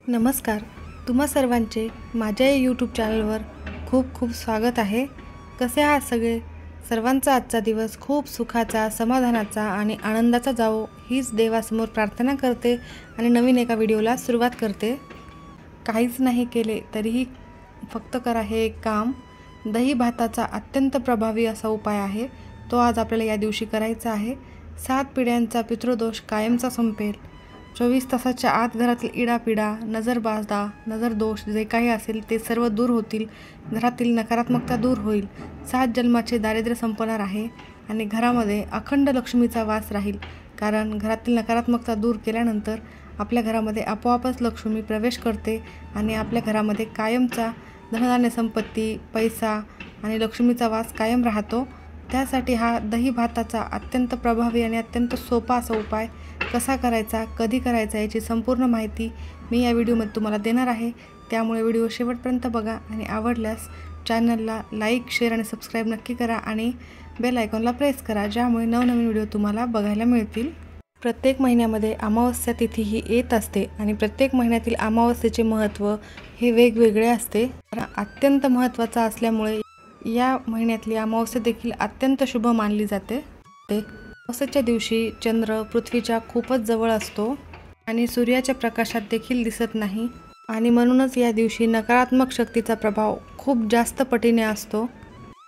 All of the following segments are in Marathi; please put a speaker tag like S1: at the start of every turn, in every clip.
S1: नमस्कार. तुम्हा सर्वांचे माझ्या या यूट्यूब चॅनलवर खूप खूप स्वागत आहे. कसे आहात सगळे? सर्वांचा आजचा दिवस खूप सुखाचा, समाधानाचा आणि आनंदाचा जावो हीच देवासमोर प्रार्थना करते आणि नवीन एका व्हिडिओला सुरुवात करते. काहीच नाही केले तरीही फक्त करा हे एक काम. दही भाताचा अत्यंत प्रभावी असा उपाय आहे. तो आज आपल्याला या दिवशी करायचा आहे. 7 पिढ्यांचा पितृदोष कायमचा संपेल. 24 तासाच्या आत घरातील इडापिडा, नजरबाधा, नजरदोष जे काही असेल ते सर्व दूर होतील. घरातील नकारात्मकता दूर होईल. 7 जन्माचे दारिद्र्य संपणार आहे आणि घरामध्ये अखंड लक्ष्मीचा वास राहील. कारण घरातील नकारात्मकता दूर केल्यानंतर आपल्या घरामध्ये आपोआपच लक्ष्मी प्रवेश करते आणि आपल्या घरामध्ये कायमचा धनधान्य संपत्ती, पैसा आणि लक्ष्मीचा वास कायम राहतो. त्यासाठी हा दही भाताचा अत्यंत प्रभावी आणि अत्यंत सोपा असा उपाय कसा करायचा, कधी करायचा याची संपूर्ण माहिती मी या व्हिडिओमध्ये तुम्हाला देणार आहे. त्यामुळे व्हिडिओ शेवटपर्यंत बघा आणि आवडल्यास चॅनलला लाईक, शेअर आणि सबस्क्राईब नक्की करा आणि बेल आयकॉनला प्रेस करा, ज्यामुळे नवनवीन व्हिडिओ तुम्हाला बघायला मिळतील. प्रत्येक महिन्यामध्ये अमावस्या तिथी ही येत असते आणि प्रत्येक महिन्यातील अमावस्येचे महत्त्व हे वेगवेगळे असते. अत्यंत महत्त्वाचा असल्यामुळे या महिन्यातली अमावस्या देखील अत्यंत शुभ मानली जाते. अमावस्येच्या दिवशी चंद्र पृथ्वीच्या खूपच जवळ असतो आणि सूर्याच्या प्रकाशात देखील दिसत नाही आणि म्हणूनच या दिवशी नकारात्मक शक्तीचा प्रभाव खूप जास्त पटीने असतो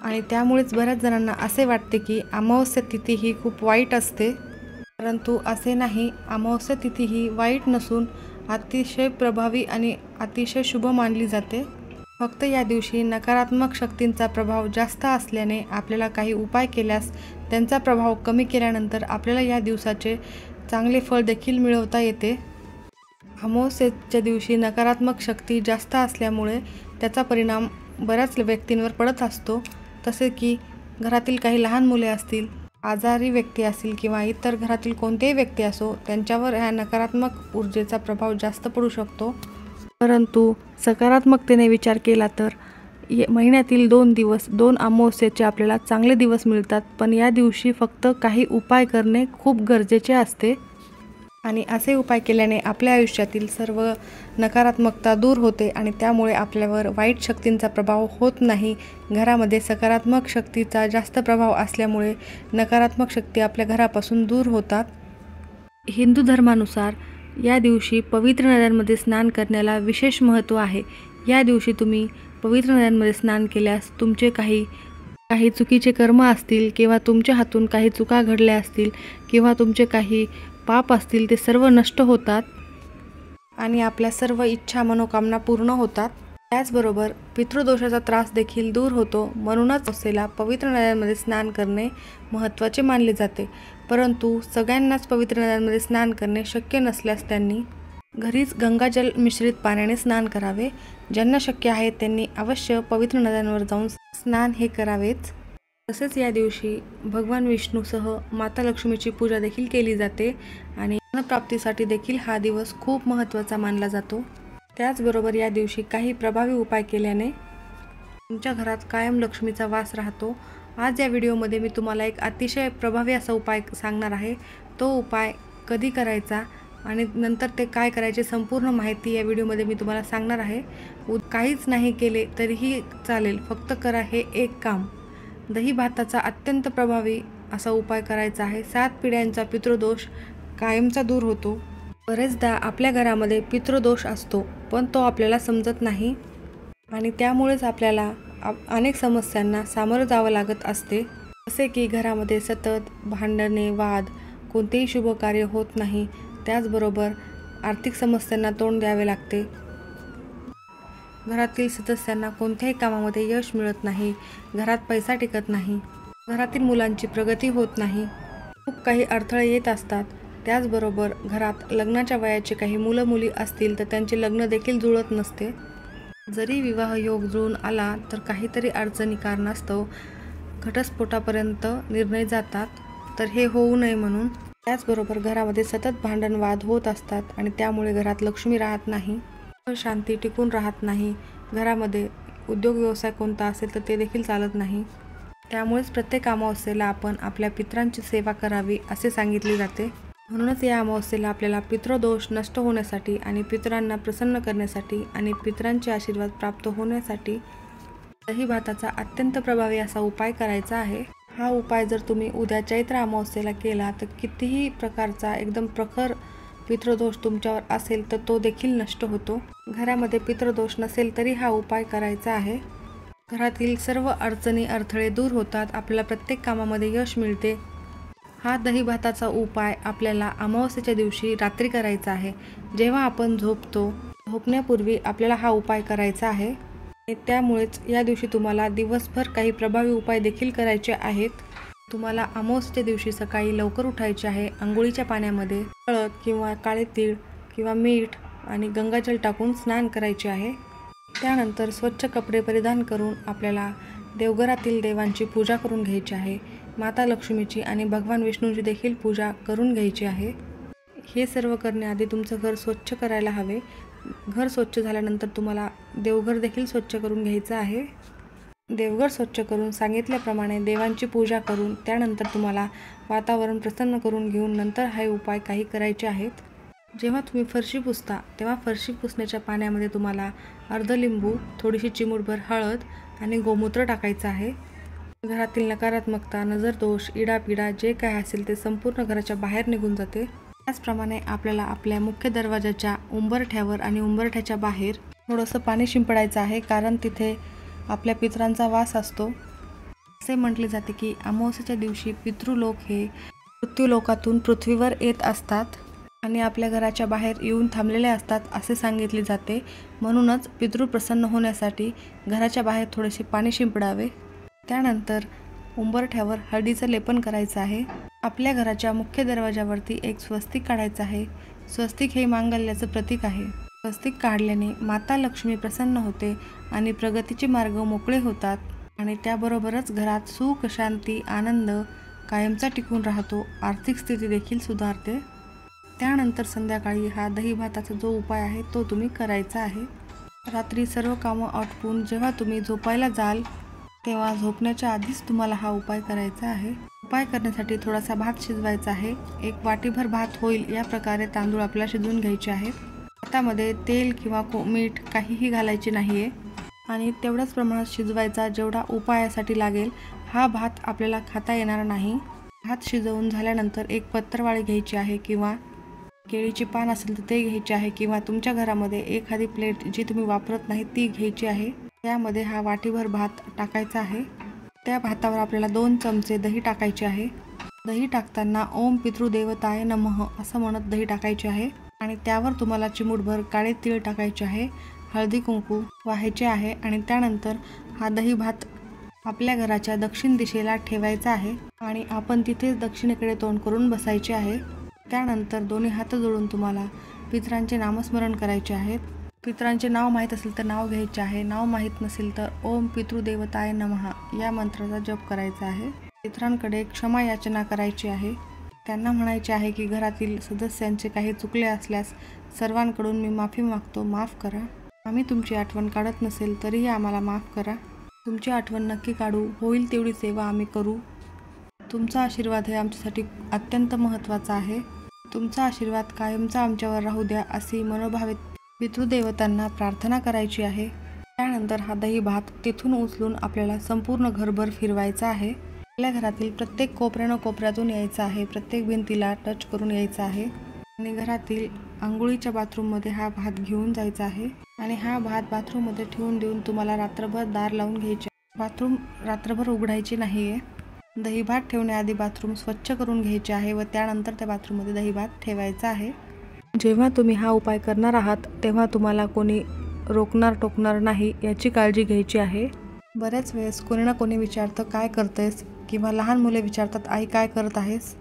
S1: आणि त्यामुळेच बऱ्याच जणांना असे वाटते की अमावस्या तिथी ही खूप वाईट असते. परंतु असे नाही. अमावस्या तिथी ही वाईट नसून अतिशय प्रभावी आणि अतिशय शुभ मानली जाते. फक्त या दिवशी नकारात्मक शक्तींचा प्रभाव जास्त असल्याने आपल्याला काही उपाय केल्यास त्यांचा प्रभाव कमी केल्यानंतर आपल्याला या दिवसाचे चांगले फळ देखील मिळवता येते. अमावस्येच्या दिवशी नकारात्मक शक्ती जास्त असल्यामुळे त्याचा परिणाम बऱ्याच व्यक्तींवर पडत असतो. तसे की घरातील काही लहान मुले असतील, आजारी व्यक्ती असतील किंवा इतर घरातील कोणतेही व्यक्ती असो, त्यांच्यावर ह्या नकारात्मक ऊर्जेचा प्रभाव जास्त पडू शकतो. परंतु सकारात्मकतेने विचार केला तर महिन्यातील 2 दिवस, 2 अमावस्येचे आपल्याला चांगले दिवस मिळतात. पण या दिवशी फक्त काही उपाय करणे खूप गरजेचे असते आणि असे उपाय केल्याने आपल्या आयुष्यातील सर्व नकारात्मकता दूर होते आणि त्यामुळे आपल्यावर वाईट शक्तींचा प्रभाव होत नाही. घरामध्ये सकारात्मक शक्तीचा जास्त प्रभाव असल्यामुळे नकारात्मक शक्ती आपल्या घरापासून दूर होतात. हिंदू धर्मानुसार या दिवशी पवित्र नद्यांमध्ये स्नान करण्याला विशेष महत्त्व आहे. या दिवशी तुम्ही पवित्र नद्यांमध्ये स्नान केल्यास तुमचे काही चुकीचे कर्म असतील किंवा तुमच्या हातून काही चुका घडल्या असतील किंवा तुमचे काही पाप असतील ते सर्व नष्ट होतात आणि आपल्या सर्व इच्छा मनोकामना पूर्ण होतात. त्याचबरोबर पितृदोषाचा त्रास देखील दूर होतो. म्हणूनच असेला पवित्र नद्यांमध्ये स्नान करणे महत्त्वाचे मानले जाते. परंतु सगळ्यांनाच पवित्र नद्यांमध्ये स्नान करणे शक्य नसल्यास त्यांनी घरीच गंगाजल मिश्रित पाण्याने स्नान करावे. ज्यांना शक्य आहे त्यांनी अवश्य पवित्र नद्यांवर जाऊन स्नान हे करावेच. तसेच या दिवशी भगवान विष्णूसह माता लक्ष्मीची पूजा देखील केली जाते आणि धनप्राप्तीसाठी देखील हा दिवस खूप महत्त्वाचा मानला जातो. त्याचबरोबर या दिवशी काही प्रभावी उपाय केल्याने तुमच्या घरात कायम लक्ष्मीचा वास राहतो. आज या व्हिडिओमध्ये मी तुम्हाला एक अतिशय प्रभावी असा उपाय सांगणार आहे. तो उपाय कधी करायचा आणि नंतर ते काय करायचे संपूर्ण माहिती या व्हिडिओमध्ये मी तुम्हाला सांगणार आहे. काहीच नाही केले तरीही चालेल, फक्त करा हे एक काम. दही भाताचा अत्यंत प्रभावी असा उपाय करायचा आहे. 7 पिढ्यांचा पितृदोष कायमचा दूर होतो. बरेचदा आपल्या घरामध्ये पितृदोष असतो पण तो आपल्याला समजत नाही आणि त्यामुळेच आपल्याला अनेक समस्यांना सामोरं जावं लागत असते. जसे की घरामध्ये सतत भांडणे, वाद, कोणतेही शुभ कार्य होत नाही. त्याचबरोबर आर्थिक समस्यांना तोंड द्यावे लागते. घरातील सदस्यांना कोणत्याही कामामध्ये यश मिळत नाही. घरात पैसा टिकत नाही. घरातील मुलांची प्रगती होत नाही. खूप काही अडथळे येत असतात. त्याचबरोबर घरात लग्नाच्या वयाचे काही मुलं मुली असतील तर त्यांचे लग्न देखील जुळत नसते. जरी विवाह योग जुळून आला तर काहीतरी अडचणी कारणास्तव घटस्फोटापर्यंत निर्णय जातात. तर हे होऊ नये म्हणून. त्याचबरोबर घरामध्ये सतत भांडण वाद होत असतात आणि त्यामुळे घरात लक्ष्मी राहत नाही, शांती टिकून राहत नाही. घरामध्ये उद्योग व्यवसाय कोणता असेल तर ते देखील चालत नाही. त्यामुळेच प्रत्येक अमावस्येला आपण आपल्या पितरांची सेवा करावी असे सांगितले जाते. म्हणूनच या अमावस्येला आपल्याला पितृदोष नष्ट होण्यासाठी आणि पितरांना प्रसन्न करण्यासाठी आणि पितरांचे आशीर्वाद प्राप्त होण्यासाठी दही भाताचा अत्यंत प्रभावी असा उपाय करायचा आहे। हा उपाय जर तुम्ही उद्या चैत्र अमावस्येला केला तर कितीही प्रकारचा एकदम प्रखर पितृदोष तुमच्यावर असेल तर तो देखील नष्ट होतो। घरामध्ये पितृदोष नसेल तरी हा उपाय करायचा आहे। घरातील सर्व अडचणी अडथळे दूर होतात, आपल्याला प्रत्येक कामामध्ये यश मिळते। हा दही भाताचा उपाय आपल्याला अमावस्येच्या दिवशी रात्री करायचा आहे। जेव्हा आपण झोपतो झोपण्यापूर्वी आपल्याला हा उपाय करायचा आहे। त्यामुळेच या दिवशी तुम्हाला दिवसभर काही प्रभावी उपाय देखील करायचे आहेत। तुम्हाला अमावस्येच्या दिवशी सकाळी लवकर उठायचे आहे। अंघोळीच्या पाण्यामध्ये हळद किंवा काळे तीळ किंवा मीठ आणि गंगाजल टाकून स्नान करायचे आहे। त्यानंतर स्वच्छ कपडे परिधान करून आपल्याला देवघरातील देवांची पूजा करून घ्यायची आहे। माता लक्ष्मीची आणि भगवान विष्णूची देखील पूजा करून घ्यायची आहे। हे सर्व करण्याआधी तुमचं घर स्वच्छ करायला हवे। घर स्वच्छ झाल्यानंतर तुम्हाला देवघर देखील स्वच्छ करून घ्यायचं आहे। देवघर स्वच्छ करून सांगितल्याप्रमाणे देवांची पूजा करून त्यानंतर तुम्हाला वातावरण प्रसन्न करून घेऊन नंतर हे उपाय काही करायचे आहेत। जेव्हा तुम्ही फरशी पुसता तेव्हा फरशी पुसण्याच्या पाण्यामध्ये तुम्हाला अर्ध लिंबू, थोडीशी चिमूटभर हळद आणि गोमूत्र टाकायचं आहे। घरातील नकारात्मकता, नजरदोष, इडापिडा जे काय असेल ते संपूर्ण घराच्या बाहेर निघून जाते। त्याचप्रमाणे आपल्याला आपल्या मुख्य दरवाजाच्या उंबरठ्यावर आणि उंबरठ्याच्या बाहेर थोडंसं पाणी शिंपडायचं आहे, कारण तिथे आपल्या पितरांचा वास असतो। असे म्हटले जाते की अमावस्येच्या दिवशी पितृलोक हे मृत्यूलोकातून पृथ्वीवर येत असतात आणि आपल्या घराच्या बाहेर येऊन थांबलेले असतात असे सांगितले जाते। म्हणूनच पितृ प्रसन्न होण्यासाठी घराच्या बाहेर थोडेसे पाणी शिंपडावे। त्यानंतर उंबरठ्यावर हळदीचं लेपन करायचं आहे। आपल्या घराच्या मुख्य दरवाजावरती एक स्वस्तिक काढायचं आहे। स्वस्तिक हे मांगल्याचं प्रतीक आहे। स्वस्तिक काढल्याने माता लक्ष्मी प्रसन्न होते आणि प्रगतीचे मार्ग मोकळे होतात आणि त्याबरोबरच घरात सुख, शांती, आनंद कायमचा टिकून राहतो। आर्थिक स्थिती देखील सुधारते। त्यानंतर संध्याकाळी हा दही भाताचा जो उपाय आहे तो तुम्ही करायचा आहे। रात्री सर्व कामं आटपून जेव्हा तुम्ही झोपायला जाल तेव्हा झोपण्याच्या आधीच तुम्हाला हा उपाय करायचा आहे। उपाय करण्यासाठी थोडासा भात शिजवायचा आहे। एक वाटीभर भात होईल या प्रकारे तांदूळ आपल्याला शिजवून घ्यायचे आहेत। भातामध्ये तेल किंवा मीठ काहीही घालायचे नाही आहे आणि तेवढ्याच प्रमाणात शिजवायचा जेवढा उपायासाठी लागेल। हा भात आपल्याला खाता येणार नाही। भात शिजवून झाल्यानंतर एक पत्रावळी घ्यायची आहे किंवा केळीची पान असेल तर ते घ्यायचे आहे किंवा तुमच्या घरामध्ये एखादी प्लेट जी तुम्ही वापरत नाही ती घ्यायची आहे। त्यामध्ये हा वाटीभर भात टाकायचा आहे। त्या भातावर आपल्याला 2 चमचे दही टाकायचे आहे। दही टाकताना ओम पितृदेवताय नमः असं म्हणत दही टाकायचे आहे आणि त्यावर तुम्हाला चिमूटभर काळे तीळ टाकायचे आहे। हळदी कुंकू वाहायचे आहे आणि त्यानंतर हा दही भात आपल्या घराच्या दक्षिण दिशेला ठेवायचा आहे आणि आपण तिथेच दक्षिणेकडे तोंड करून बसायचे आहे। त्यानंतर दोन्ही हात जोडून तुम्हाला पितरांचे नामस्मरण करायचे आहे। पितरांचे नाव माहीत असेल तर नाव घ्यायचे आहे, नाव माहीत नसेल तर ओम पितृदेवताय नमः या मंत्राचा जप करायचा आहे। पितरांकडे क्षमा याचना करायची आहे। त्यांना म्हणायचे आहे की घरातील सदस्यांचे काही चुकले असल्यास सर्वांकडून मी माफी मागतो, माफ करा। आम्ही तुमची आठवण काढत नसेल तरीही आम्हाला माफ करा। तुमची आठवण नक्की काढू, होईल तेवढी सेवा आम्ही करू। तुमचा आशीर्वाद हे आमच्यासाठी अत्यंत महत्त्वाचा आहे। तुमचा आशीर्वाद कायमचा आमच्यावर राहू द्या अशी मनोभावे पितृदेवतांना प्रार्थना करायची आहे। त्यानंतर हा दही भात तिथून उचलून आपल्याला संपूर्ण घरभर फिरवायचा आहे। आपल्या घरातील प्रत्येक कोपऱ्यातून यायचं आहे, प्रत्येक भिंतीला टच करून यायचं आहे आणि घरातील अंघोळीच्या बाथरूममध्ये हा भात घेऊन जायचा आहे आणि हा भात बाथरूममध्ये ठेवून देऊन तुम्हाला रात्रभर दार लावून घ्यायचे। बाथरूम रात्रभर उघडायची नाही आहे। दही भात ठेवण्याआधी बाथरूम स्वच्छ करून घ्यायचे आहे व त्यानंतर त्या बाथरूममध्ये दही भात ठेवायचा आहे। जेव्हा तुम्ही हा उपाय करणार आहात तेव्हा तुम्हाला कोणी रोखणार टोकणार नाही याची काळजी घ्यायची आहे। बऱ्याच वेळेस कोणी ना कोणी विचारतं काय करतेस किंवा लहान मुले विचारतात आई काय करत आहेस,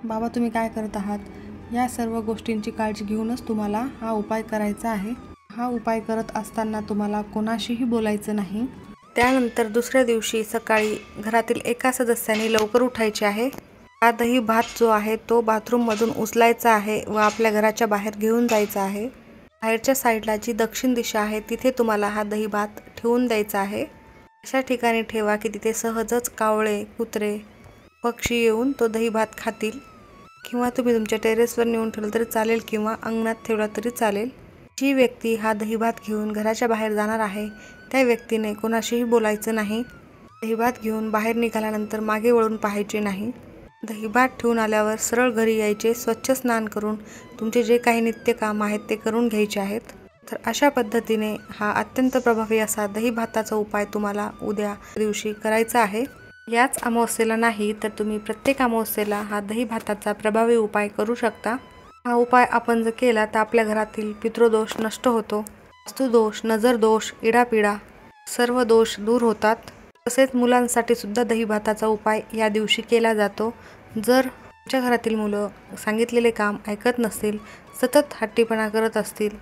S1: बाबा तुम्ही काय करत आहात। या सर्व गोष्टींची काळजी घेऊनच तुम्हाला हा उपाय करायचा आहे। हा उपाय करत असताना तुम्हाला कोणाशीही बोलायचं नाही। त्यानंतर दुसऱ्या दिवशी सकाळी घरातील एका सदस्याने लवकर उठायचे आहे। हा दही भात जो आहे तो बाथरूममधून उचलायचा आहे व आपल्या घराच्या बाहेर घेऊन जायचा आहे। बाहेरच्या साईडला जी दक्षिण दिशा आहे तिथे तुम्हाला हा दही भात ठेवून द्यायचा आहे। अशा ठिकाणी ठेवा की तिथे सहजच कावळे, कुत्रे, पक्षी येऊन तो दही भात खातील किंवा तुम्ही तुमच्या टेरेसवर नेऊन ठेवलं तरी चालेल किंवा अंगणात ठेवला तरी चालेल। जी व्यक्ती हा दहीभात घेऊन घराच्या बाहेर जाणार आहे त्या व्यक्तीने कोणाशीही बोलायचं नाही। दहीभात घेऊन बाहेर निघाल्यानंतर मागे वळून पाहायचे नाही। दहीभात ठेवून आल्यावर सरळ घरी यायचे, स्वच्छ स्नान करून तुमचे जे काही नित्यकाम आहेत ते करून घ्यायचे आहेत। तर अशा पद्धतीने हा अत्यंत प्रभावी असा दहीभाताचा उपाय तुम्हाला उद्या दिवशी करायचा आहे। याच अमावस्येला नाही तर तुम्ही प्रत्येक अमावस्येला हा दहीभाताचा प्रभावी उपाय करू शकता। हा उपाय आपण जर केला तर आपल्या घरातील पितृदोष नष्ट होतो, वास्तुदोष, नजरदोष, इडापिडा सर्व दोष दूर होतात। तसेच मुलांसाठी सुद्धा दहीभाताचा उपाय या दिवशी केला जातो। जर तुमच्या घरातील मुलं सांगितलेले काम ऐकत नसतील, सतत हट्टीपणा करत असतील,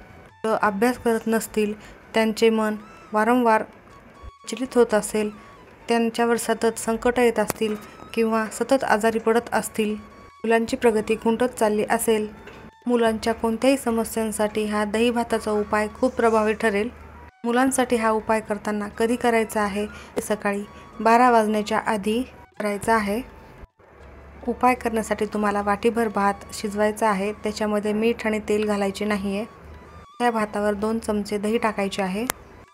S1: अभ्यास करत नसतील, त्यांचे मन वारंवार विचलित होत असेल, त्यांच्यावर सतत संकट येत असतील किंवा सतत आजारी पडत असतील, मुलांची प्रगती खुंटत चालली असेल, मुलांच्या कोणत्याही समस्यांसाठी हा दहीभाताचा उपाय खूप प्रभावी ठरेल। मुलांसाठी हा उपाय करताना कधी करायचा आहे? सकाळी 12 वाजण्याच्या आधी करायचा आहे। उपाय करण्यासाठी तुम्हाला वाटीभर भात शिजवायचा आहे। त्याच्यामध्ये मीठ आणि तेल घालायचे नाही आहे। त्या भातावर 2 चमचे दही टाकायचे आहे।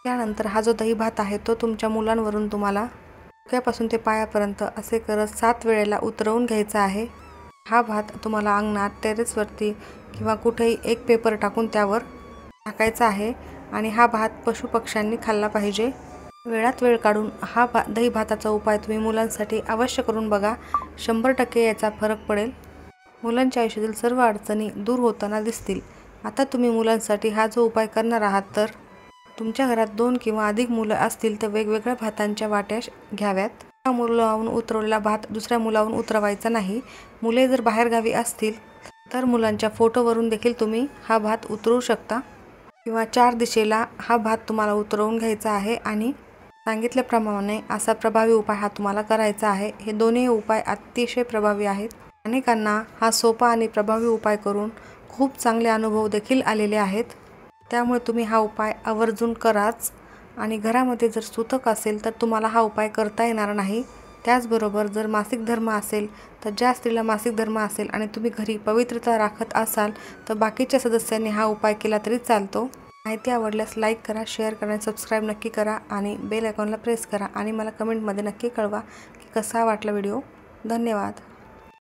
S1: त्यानंतर हा जो दही भात आहे तो तुमच्या मुलांवरून तुम्हाला डोक्यापासून ते पायापर्यंत असे करत 7 वेळेला उतरवून घ्यायचा आहे। हा भात तुम्हाला अंगणात, टेरेसवरती किंवा कुठेही एक पेपर टाकून त्यावर टाकायचा आहे आणि हा भात पशुपक्ष्यांनी खाल्ला पाहिजे। वेळात वेळ काढून हा दही भाताचा उपाय तुम्ही मुलांसाठी अवश्य करून बघा, 100% याचा फरक पडेल। मुलांच्या आयुष्यातील सर्व अडचणी दूर होताना दिसतील। आता तुम्ही मुलांसाठी हा जो उपाय करणार आहात तर तुमच्या घरात 2 किंवा अधिक मुलं असतील तर वेगवेगळ्या भातांच्या वाट्या घ्याव्यात। एका मुलाहून उतरवलेला भात दुसऱ्या मुलाहून उतरवायचा नाही। मुले जर बाहेरगावी असतील तर मुलांच्या फोटोवरून देखील तुम्ही हा भात उतरवू शकता किंवा 4 दिशेला हा भात तुम्हाला उतरवून घ्यायचा आहे आणि सांगितल्याप्रमाणे असा प्रभावी उपाय हा तुम्हाला करायचा आहे। हे दोन्ही उपाय अतिशय प्रभावी आहेत। अनेकांना हा सोपा आणि प्रभावी उपाय करून खूप चांगले अनुभव देखील आलेले आहेत। त्यामुळे तुम्ही हा उपाय आवर्जून कराच आणि घरामध्ये जर सूतक असेल तर तुम्हाला हा उपाय करता येणार नाही। त्याचबरोबर जर मासिक धर्म असेल तर ज्या स्त्रीला मासिक धर्म असेल आणि तुम्ही घरी पवित्रता राखत असाल तर बाकीच्या सदस्यांनी हा उपाय केला तरी चालतो। माहिती आवडल्यास लाईक करा, शेअर करा, सबस्क्राईब नक्की करा आणि बेल आयकॉनला प्रेस करा आणि मला कमेंटमध्ये नक्की कळवा की कसा वाटला व्हिडिओ। धन्यवाद।